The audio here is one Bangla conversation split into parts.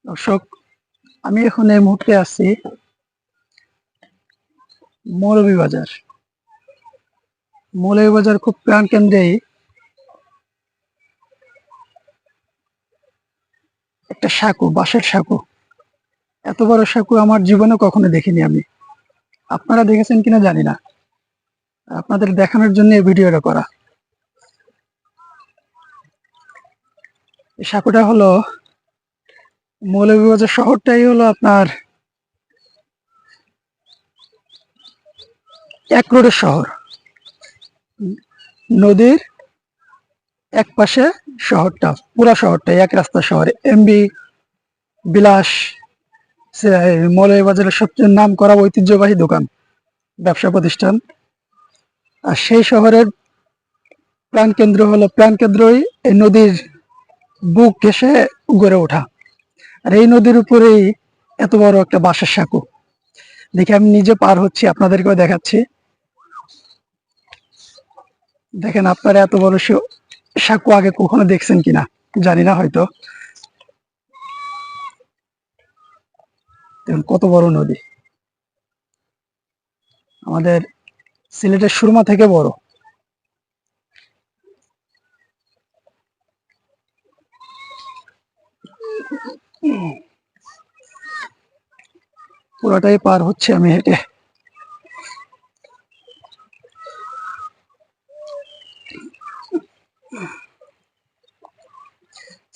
দর্শক, আমি এখন এই মুহূর্তে আছি মৌলভীবাজার। মৌলভীবাজার খুব প্রাণ কেন্দ্রেই একটা সাঁকো, বাঁশের সাঁকো। এত বড় সাঁকো আমার জীবনে কখনো দেখিনি আমি। আপনারা দেখেছেন কিনা জানি না, আপনাদের দেখানোর জন্য এই ভিডিওটা করা। এই সাঁকোটা হলো, মৌলভীবাজার শহরটাই হলো আপনার এক রোডের শহর। নদীর এক পাশে শহরটা, পুরা শহরটাই এক রাস্তার শহর। এমবি বিলাস মৌলভীবাজারের সবচেয়ে নাম করা ঐতিহ্যবাহী দোকান, ব্যবসা প্রতিষ্ঠান। আর সেই শহরের প্রাণকেন্দ্র হলো, প্রাণকেন্দ্রই এই নদীর বুক ঘেঁষে গড়ে ওঠা। আর এই নদীর উপরেই এত বড় একটা বাঁশের সাঁকো। দেখে আমি নিজে পার হচ্ছি, আপনাদেরকেও দেখাচ্ছি। দেখেন, আপনারা এত বড় সাঁকো আগে কখনো দেখছেন কিনা জানি না, হয়তো। দেখুন কত বড় নদী, আমাদের সিলেটের সুরমা থেকে বড়। পুরোটাই পার হচ্ছে আমি হেঁটে।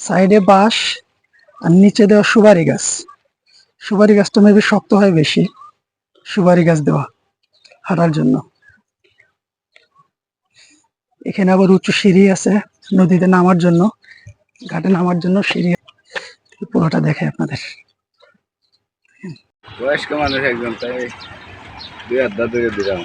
সাইডে বাঁশ আর নিচে দেওয়া সুপারি গাছ। সুপারি গাছটা মেবি শক্ত হয় বেশি, সুপারি গাছ দেওয়া হাঁটার জন্য। এখানে আবার উঁচু সিঁড়ি আছে নদীতে নামার জন্য, ঘাটে নামার জন্য সিঁড়ি। পুরোটা দেখে আপনাদের। বয়স্ক মানুষ একজন, তাই দুই হাত ধরে দিলাম।